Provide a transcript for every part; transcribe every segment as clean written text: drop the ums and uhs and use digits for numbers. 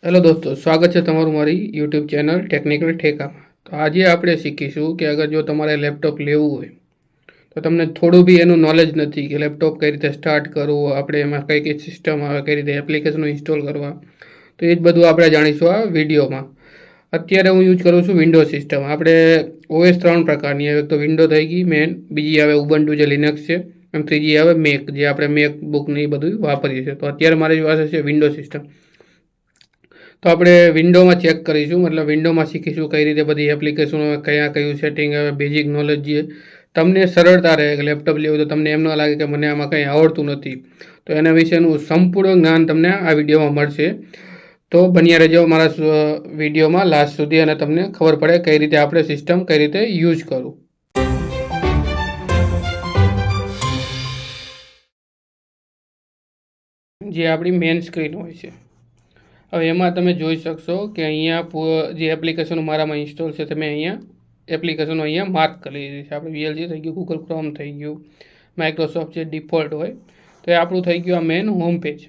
Hello દોસ્તો, સ્વાગત છે તમારું મારી યુટ્યુબ ચેનલ ટેકનિકલ ઠેકામાં. તો આજે આપણે શીખીશું કે અગર જો તમારે લેપટોપ લેવું હોય તો તમને થોડું બી એનું નોલેજ નથી કે લેપટોપ કઈ રીતે સ્ટાર્ટ કરવું, આપણે એમાં કઈ કઈ સિસ્ટમ આવે, કઈ રીતે એપ્લિકેશનો ઇન્સ્ટોલ કરવા, તો એ જ બધું આપણે જાણીશું આ વિડીયોમાં. અત્યારે હું યુઝ કરું છું વિન્ડો સિસ્ટમ. આપણે ઓએસ 3 પ્રકારની આવે. એક તો વિન્ડો થઈ ગઈ મેન, બીજી આવે ઉબુન્ટુ જે લિનક્સ છે, અને ત્રીજી આવે મેક, જે આપણે મેક બુક ને એ બધું વાપરીએ છીએ. તો અત્યારે મારી પાસે છે વિન્ડો સિસ્ટમ. તો આપણે વિન્ડોમાં ચેક કરીશું, મતલબ વિન્ડોમાં શીખીશું કઈ રીતે બધી એપ્લિકેશનો, કયું સેટિંગ આવે, બેઝિક નોલેજ જે તમને સરળતા રહે. કે લેપટોપ લેવું તો તમને એમ ન લાગે કે મને આમાં કંઈ આવડતું નથી, તો એના વિશેનું સંપૂર્ણ જ્ઞાન તમને આ વિડીયોમાં મળશે. તો બન્યા રહેજો મારા વિડીયોમાં લાસ્ટ સુધી, અને તમને ખબર પડે કઈ રીતે આપણે સિસ્ટમ કઈ રીતે યુઝ કરવું. જે આપણી મેઇન સ્ક્રીન હોય છે, હવે એમાં તમે જોઈ શકશો કે અહીંયા જે એપ્લિકેશનો મારામાં ઇન્સ્ટોલ છે, તમે અહીંયા એપ્લિકેશનો અહીંયા માર્ક કરી દીધી છે. આપણે વીએલસી થઈ ગયું, ગૂગલ ક્રોમ થઈ ગયું, માઇક્રોસોફ્ટ જે ડિફોલ્ટ હોય, તો એ આપણું થઈ ગયું આ મેઇન હોમ પેજ.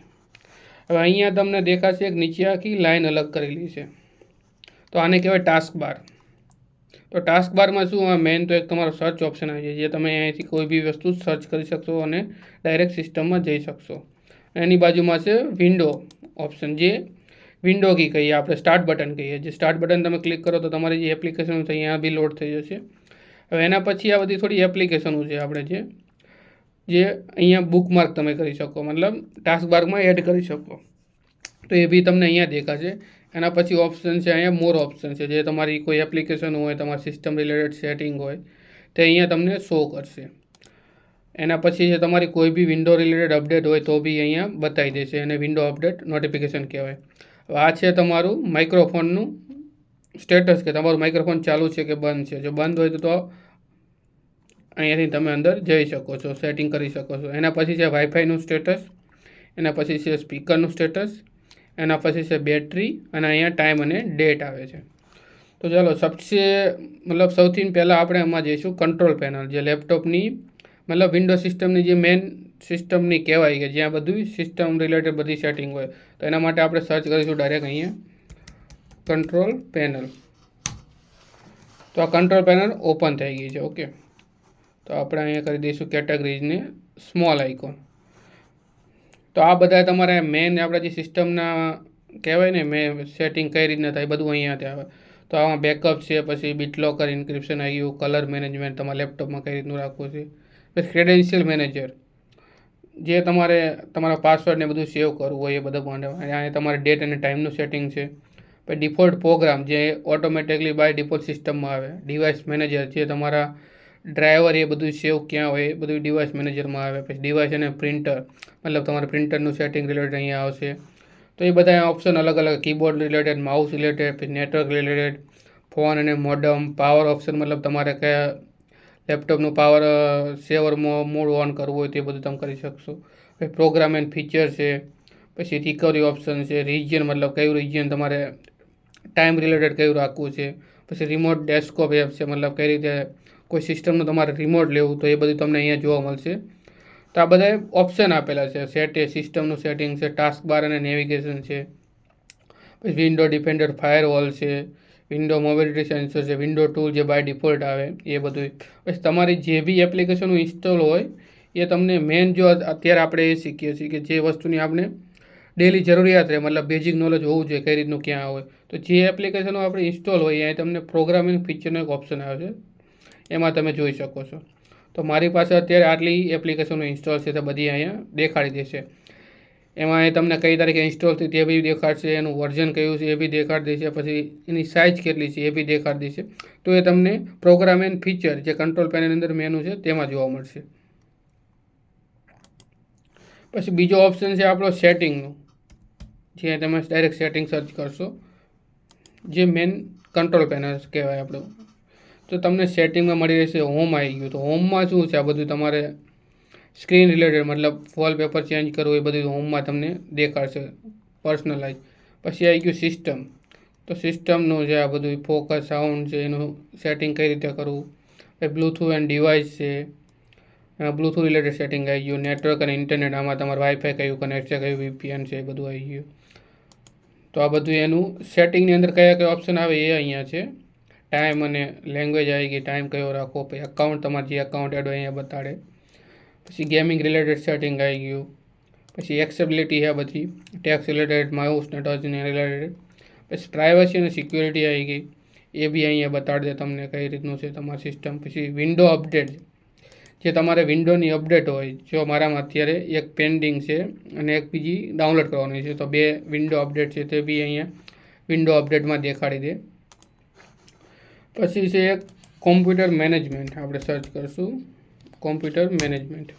હવે અહીંયા તમને દેખાશે એક નીચે આખી લાઈન અલગ કરેલી છે, તો આને કહેવાય ટાસ્ક બાર. તો ટાસ્ક બારમાં શું, આ મેઇન તો એક તમારો સર્ચ ઓપ્શન આવી જાય, જે તમે અહીંયાથી કોઈ બી વસ્તુ સર્ચ કરી શકશો અને ડાયરેક્ટ સિસ્ટમમાં જઈ શકશો. એની બાજુમાં છે વિન્ડો ઓપ્શન, જે વિન્ડો કી કહીએ આપણે, સ્ટાર્ટ બટન કહીએ. જે સ્ટાર્ટ બટન તમે ક્લિક કરો તો તમારી જે એપ્લિકેશન છે અહીંયા બી લોડ થઈ જશે. હવે એના પછી આ બધી થોડી એપ્લિકેશનો છે આપણે જે અહીંયા બુકમાર્ક તમે કરી શકો, મતલબ ટાસ્ક બારમાં એડ કરી શકો, તો એ બી તમને અહીંયા દેખાશે. એના પછી ઓપ્શન છે અહીંયા મોર ઓપ્શન છે, જે તમારી કોઈ એપ્લિકેશન હોય, તમારી સિસ્ટમ રિલેટેડ સેટિંગ હોય, તે અહીંયા તમને શો કરશે. એના પછી જે તમારી કોઈ બી વિન્ડો રિલેટેડ અપડેટ હોય તો બી અહીંયા બતાવી દેશે, અને વિન્ડો અપડેટ નોટિફિકેશન કહેવાય. આ છે તમારું માઇક્રોફોનનું સ્ટેટસ, કે તમારું માઇક્રોફોન ચાલુ છે કે બંધ છે. જો બંધ હોય તો અહીંયાથી તમે અંદર જઈ શકો છો, સેટિંગ કરી શકો છો. એના પછી છે વાઈફાઈનું સ્ટેટસ, એના પછી છે સ્પીકરનું સ્ટેટસ, એના પછી છે બેટરી, અને અહીંયા ટાઈમ અને ડેટ આવે છે. તો ચાલો સૌથી પહેલાં આપણે એમાં જઈશું કંટ્રોલ પેનલ, જે લેપટોપની મતલબ વિન્ડો સિસ્ટમની જે મેઇન સિસ્ટમની કહેવાય, કે જ્યાં બધું સિસ્ટમ રિલેટેડ બધી સેટિંગ હોય. તો એના માટે આપણે સર્ચ કરીશું ડાયરેક્ટ અહીંયા કંટ્રોલ પેનલ. તો આ કંટ્રોલ પેનલ ઓપન થઈ ગઈ છે. ઓકે, તો આપણે અહીંયા કરી દઈશું કેટેગરીઝને સ્મોલ આઇકોન. તો આ બધા તમારે મેઇન આપણા જે સિસ્ટમના કહેવાય ને, મેં સેટિંગ કઈ રીતના થાય બધું અહીંયાથી આવે. તો આમાં બેકઅપ છે, પછી બીટલોકર ઇન્ક્રિપ્શન આવી ગયું, કલર મેનેજમેન્ટ તમારા લેપટોપમાં કઈ રીતનું રાખવું છે, પછી ક્રેડેન્શિયલ મેનેજર, જે તમારે તમારા પાસવર્ડને બધું સેવ કરવું હોય એ બધું માટે. અહીંયા તમારે ડેટ અને ટાઈમનું સેટિંગ છે. પછી ડિફોલ્ટ પ્રોગ્રામ, જે ઓટોમેટિકલી બાય ડિફોલ્ટ સિસ્ટમમાં આવે. ડિવાઇસ મેનેજર, જે તમારા ડ્રાઈવર એ બધું સેવ ક્યાં હોય એ બધું ડિવાઇસ મેનેજરમાં આવે. પછી ડિવાઇસ અને પ્રિન્ટર, મતલબ તમારે પ્રિન્ટરનું સેટિંગ રિલેટેડ અહીંયા આવશે. તો એ બધા ઓપ્શન અલગ અલગ, કીબોર્ડ રિલેટેડ, માઉસ રિલેટેડ, પછી નેટવર્ક રિલેટેડ, ફોન અને મોડમ, પાવર ઓપ્શન, મતલબ તમારે કયા લેપટોપનું પાવર સેવર મોડ ઓન કરવું હોય તે બધું તમે કરી શકશો. પછી પ્રોગ્રામ એન્ડ ફીચર છે, પછી રિકવરી ઓપ્શન છે, રિજિયન, મતલબ કયું રિજિયન તમારે ટાઈમ રિલેટેડ કયું રાખવું છે, પછી રિમોટ ડેસ્કટોપ એપ છે, મતલબ કઈ રીતે કોઈ સિસ્ટમનું તમારે રિમોટ લેવું, તો એ બધું તમને અહીંયા જોવા મળશે. તો આ બધા ઓપ્શન આપેલા છે. સિસ્ટમનું સેટિંગ છે, ટાસ્ક બાર અને નેવિગેશન છે, પછી વિન્ડો ડિફેન્ડર ફાયરવોલ છે, વિન્ડો મોબિલિટી સેન્સર છે, વિન્ડો ટૂલ જે બાય ડિફોલ્ટ આવે એ બધું. પછી તમારી જે બી એપ્લિકેશનો ઇન્સ્ટોલ હોય એ તમને મેઇન, જો અત્યારે આપણે એ શીખીએ છીએ કે જે વસ્તુની આપણે ડેલી જરૂરિયાત રહે, મતલબ બેઝિક નોલેજ હોવું જોઈએ કઈ રીતનું ક્યાં હોય. તો જે એપ્લિકેશનો આપણે ઇન્સ્ટોલ હોય અહીંયા તમને પ્રોગ્રામિંગ ફીચરનો એક ઓપ્શન આવે છે, એમાં તમે જોઈ શકો છો. તો મારી પાસે અત્યારે આટલી એપ્લિકેશનો ઇન્સ્ટોલ છે, તો બધી અહીંયા દેખાડી દેશે. એમાં એ તમને કઈ તારીખે ઇન્સ્ટોલ થઈ તે બી દેખાડશે, એનું વર્ઝન કયું છે એ બી દેખાડી દેશે, પછી એની સાઇઝ કેટલી છે એ બી દેખાડી દેશે. તો એ તમને પ્રોગ્રામ એન્ડ ફીચર, જે કંટ્રોલ પેનલ અંદર મેનુ છે તેમાં જોવા મળશે. પછી બીજો ઓપ્શન છે આપણો સેટિંગનું, જે તમે ડાયરેક્ટ સેટિંગ સર્ચ કરશો, જે મેન કંટ્રોલ પેનલ કહેવાય આપણું. તો તમને સેટિંગમાં મળી રહેશે હોમ આવી ગયું. તો હોમમાં શું છે, આ બધું તમારે સ્ક્રીન રિલેટેડ, મતલબ વોલપેપર ચેન્જ કરવું, એ બધું હોમમાં તમને દેખાડશે, પર્સનલાઇઝ. પછી આવી ગયું સિસ્ટમ. તો સિસ્ટમનું જે આ બધું ફોકસ, સાઉન્ડ છે, એનું સેટિંગ કઈ રીતે કરવું. બ્લૂટૂથ એન્ડ ડિવાઇસ છે, બ્લૂટૂથ રિલેટેડ સેટિંગ આવી ગયું. નેટવર્ક અને ઇન્ટરનેટ, આમાં તમારે વાઈફાઈ કયું કનેક્ટ છે, કયું વીપીએન છે, એ બધું આવી ગયું. તો આ બધું એનું સેટિંગની અંદર કયા કયા ઓપ્શન આવે એ અહીંયા છે. ટાઈમ અને લેંગ્વેજ આવી ગઈ, ટાઈમ કયો રાખવો, પછી અકાઉન્ટ તમારે જે અકાઉન્ટ એડ હોય અહીંયા બતાડે, પછી ગેમિંગ રિલેટેડ સેટિંગ આવી ગયું, પછી એક્સેબિલિટી છે બધી, ટેક્સ રિલેટેડ, માઉસ ને ટચને રિલેટેડ, પછી પ્રાઇવસી અને સિક્યોરિટી આવી ગઈ, એ બી અહીંયા બતાડી દે તમને કઈ રીતનું છે તમારી સિસ્ટમ. પછી વિન્ડો અપડેટ, જે તમારે વિન્ડોની અપડેટ હોય, જો મારામાં અત્યારે એક પેન્ડિંગ છે અને એક બીજી ડાઉનલોડ કરવાની છે, તો 2 વિન્ડો અપડેટ છે તે બી અહીંયા વિન્ડો અપડેટમાં દેખાડી દે. પછી છે એક કોમ્પ્યુટર મેનેજમેન્ટ, આપણે સર્ચ કરશું કોમ્પ્યુટર મેનેજમેન્ટ.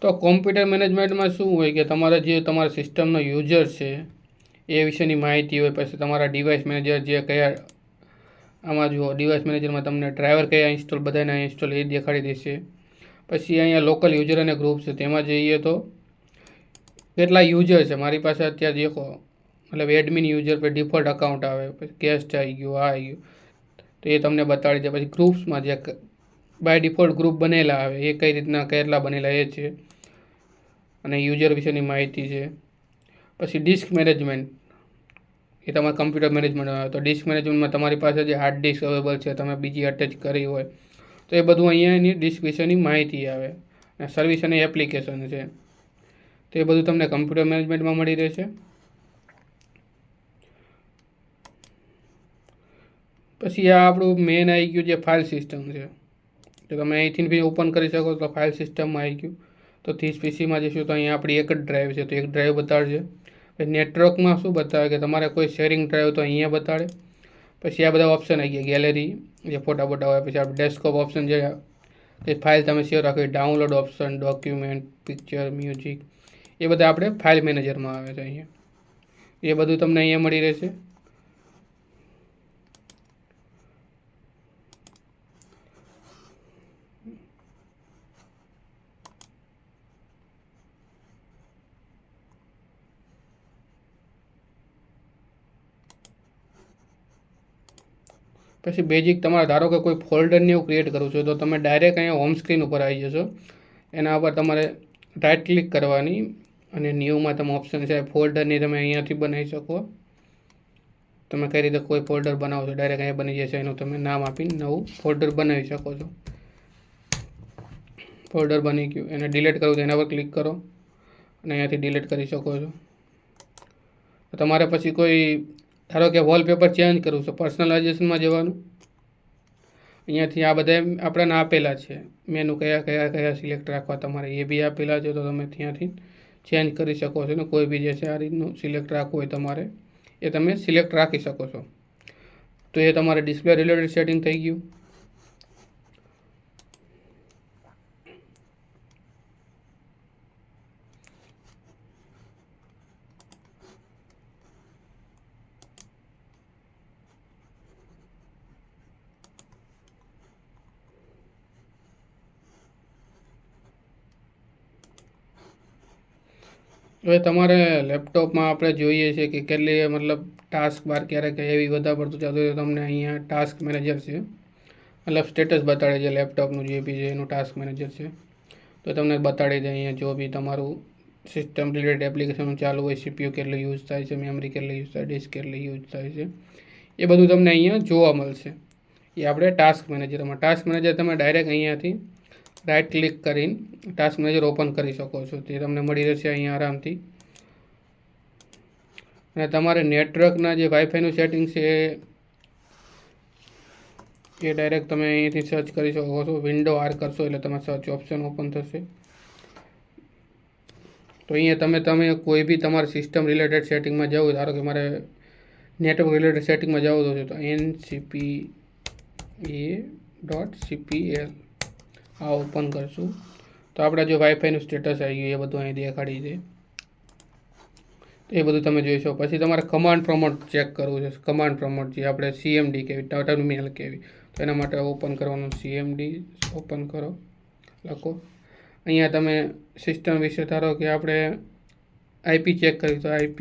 તો કોમ્પ્યુટર મેનેજમેન્ટમાં શું હોય કે તમારા જે તમારા સિસ્ટમનો યુઝર છે એ વિશેની માહિતી હોય. પછી તમારા ડિવાઇસ મેનેજર જે કયા, આમાં જુઓ ડિવાઇસ મેનેજરમાં તમને ડ્રાઈવર કયા ઇન્સ્ટોલ, બધાના ઇન્સ્ટોલ એ દેખાડી દેશે. પછી અહીંયા લોકલ યુઝર અને ગ્રુપ છે, તેમાં જઈએ તો કેટલા યુઝર છે મારી પાસે અત્યારે દેખો, મતલબ એડમિન યુઝર પર ડિફોલ્ટ અકાઉન્ટ આવે, પછી ગેસ્ટ આવી ગયું, આ આવી ગયું, તો એ તમને બતાડી દે. પછી ગ્રુપ્સમાં જે બાય ડિફોલ્ટ ગ્રુપ બનેલા આવે એ કઈ રીતના કેટલા બનેલા એ છે, અને યુઝર વિશેની માહિતી છે. પછી ડિસ્ક મેનેજમેન્ટ, એ તમારા કમ્પ્યુટર મેનેજમેન્ટ આવે. તો ડિસ્ક મેનેજમેન્ટમાં તમારી પાસે જે હાર્ડ ડિસ્ક અવેલેબલ છે, તમે બીજી અટેચ કરી હોય તો એ બધું અહીંયા એની ડિસ્ક વિશેની માહિતી આવે. અને સર્વિસ અને એપ્લિકેશન છે, તો એ બધું તમને કમ્પ્યુટર મેનેજમેન્ટમાં મળી રહેશે. પછી આ આપણું મેન આવી ગયું જે ફાઇલ સિસ્ટમ છે, તો તમે અહીંથી બી ઓપન કરી શકો. તો ફાઇલ સિસ્ટમમાં આવી ગયું. તો 30 પીસીમાં જઈશું તો અહીંયા આપણી એક જ ડ્રાઈવ છે, તો એક ડ્રાઈવ બતાડશે. પછી નેટવર્કમાં શું બતાવે કે તમારે કોઈ શેરિંગ ડ્રાઈવ તો અહીંયા બતાડે. પછી આ બધા ઓપ્શન આવી ગયા, ગેલેરી જે ફોટા બોટા હોય, પછી આપણે ડેસ્કટોપ ઓપ્શન જે ફાઇલ તમે શેર રાખો, download option, document, picture, music, એ બધા આપણે ફાઇલ મેનેજરમાં આવે છે અહીંયા. એ બધું તમને અહીંયા મળી રહેશે. પછી બેઝિક તમારે ધારો કે કોઈ ફોલ્ડરને એવું ક્રિએટ કરવું છે, તો તમે ડાયરેક્ટ અહીંયા હોમ સ્ક્રીન ઉપર આવી જશો. એના ઉપર તમારે રાઇટ ક્લિક કરવાની અને ન્યૂમાં તમે ઓપ્શન છે ફોલ્ડરની, તમે અહીંયાથી બનાવી શકો. તમે કઈ રીતે કોઈ ફોલ્ડર બનાવો છો, ડાયરેક્ટ અહીંયા બની જશે. એનું તમે નામ આપીને નવું ફોલ્ડર બનાવી શકો છો. ફોલ્ડર બની ગયું, એને ડિલીટ કરવું તો એના પર ક્લિક કરો અને અહીંયાથી ડિલીટ કરી શકો છો. તમારે પછી કોઈ ધારો કે વોલપેપર ચેન્જ કરવું છે, પર્સનલાઇઝેશનમાં જવાનું. અહીંયાથી આ બધા આપણને આપેલા છે મેનુ, કયા કયા કયા સિલેક્ટ રાખવા તમારે એ બી આપેલા છે. તો તમે ત્યાંથી ચેન્જ કરી શકો છો ને કોઈ બી જે છે આ રીતનું સિલેક્ટ રાખવું હોય તમારે એ તમે સિલેક્ટ રાખી શકો છો. તો એ તમારે ડિસ્પ્લે રિલેટેડ સેટિંગ થઈ ગયું. હવે તમારે લેપટોપમાં આપણે જોઈએ છે કે કેટલી મતલબ ટાસ્ક બાર ક્યારેક એવી વધારે પડતું ચાલતું હોય, તો તમને અહીંયા ટાસ્ક મેનેજર છે, મતલબ સ્ટેટસ બતાડે છે લેપટોપનું જે બી છે એનું ટાસ્ક મેનેજર છે. તો તમને બતાડી દે અહીંયા જો બી તમારું સિસ્ટમ રિલેટેડ એપ્લિકેશન ચાલુ હોય, સીપીયુ કેટલું યુઝ થાય છે, મેમરી કેટલી યુઝ થાય, ડિસ્ક કેટલી યુઝ થાય છે, એ બધું તમને અહીંયા જોવા મળશે. એ આપણે ટાસ્ક મેનેજરમાં, ટાસ્ક મેનેજર તમે ડાયરેક્ટ અહીંયાથી રાઇટ ક્લિક કરીને ટાસ્ક મેનેજર ઓપન કરી શકો છો. તે તમને મળી રહેશે અહીંયા આરામથી. અને તમારે નેટવર્કના જે વાઈફાઈનું સેટિંગ છે એ ડાયરેક્ટ તમે અહીંયાથી સર્ચ કરી શકો છો. વિન્ડો આર કરશો એટલે તમે સર્ચ ઓપ્શન ઓપન થશે. તો અહીંયા તમે કોઈ બી તમારી સિસ્ટમ રિલેટેડ સેટિંગમાં જવું, ધારો કે મારે નેટવર્ક રિલેટેડ સેટિંગમાં જવું તો છે, તો NCPA.cpl આ ઓપન કરશું. તો આપણે જો વાઈફાઈનું સ્ટેટસ આવી ગયું એ બધું અહીં દેખાડી દે. એ બધું તમે જોઈ શકો. પછી તમારે કમાન્ડ પ્રમોટ ચેક કરવું છે. કમાન્ડ પ્રમોટ જે આપણે CMD કેવી, ટર્મિનલ કેવી, તો એના માટે ઓપન કરવાનું. CMD ઓપન કરો, લખો. અહીંયા તમે સિસ્ટમ વિશે ધારો કે આપણે IP ચેક કર્યું તો IP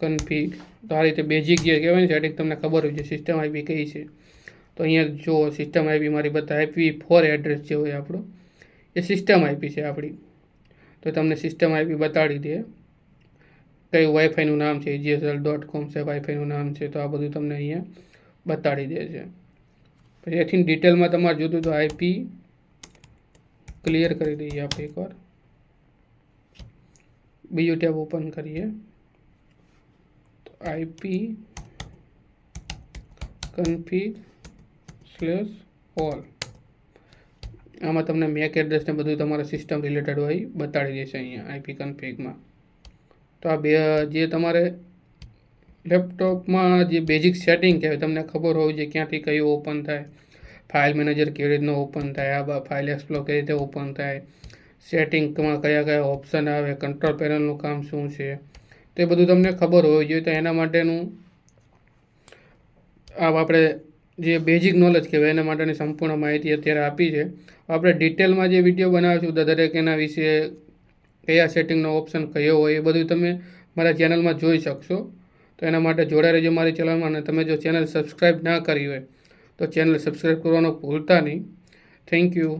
કન્ફિગ, તો આ રીતે બેઝિક જે કહેવાય ને સેટિંગ તમને ખબર હોય છે સિસ્ટમ IP કઈ છે. તો અહીંયા જો સિસ્ટમ IP મારી બધા IPv4 એડ્રેસ જે હોય આપણો એ સિસ્ટમ IP છે આપણી, તો તમને સિસ્ટમ IP બતાડી દે. કયું વાઈફાઈનું નામ છે, AGSL.com છે વાઈફાઈનું નામ છે, તો આ બધું તમને અહીંયા બતાડી દે છે. પછી એથી ડિટેલમાં તમારે જોતું તો આઈપી ક્લિયર કરી દઈએ આપણે એકવાર. બીજું ટેબ ઓપન કરીએ તો IP config/all આમાં તમને મેક એડ્રેસ ને બધું તમારા સિસ્ટમ રિલેટેડ હોય બતાડી દેશે અહીંયા IP configમાં. તો આ જે તમારે લેપટોપમાં જે બેઝિક સેટિંગ કહેવાય તમને ખબર હોવી જોઈએ ક્યાંથી કયું ઓપન થાય, ફાઇલ મેનેજર કેવી રીતનું ઓપન થાય, આ ફાઇલ એક્સપ્લોર કેવી રીતે ઓપન થાય, સેટિંગમાં કયા કયા ઓપ્શન આવે, કંટ્રોલ પેનલનું કામ શું છે, તે બધું તમને ખબર હોવી જોઈએ. તો એના માટેનું આપણે જે બેઝિક નોલેજ કહેવાય એના માટેની સંપૂર્ણ માહિતી અત્યારે આપી છે. આપણે ડિટેલમાં જે વિડીયો બનાવીશું દરેક એના વિશે કયા સેટિંગનો ઓપ્શન કયો હોય એ બધું તમે મારા ચેનલમાં જોઈ શકશો. તો એના માટે જોડાઈ રહેજો મારી ચેનલમાં. અને તમે જો ચેનલ સબસ્ક્રાઈબ ના કરી હોય તો ચેનલ સબસ્ક્રાઈબ કરવાનું ભૂલતા નહીં. Thank you.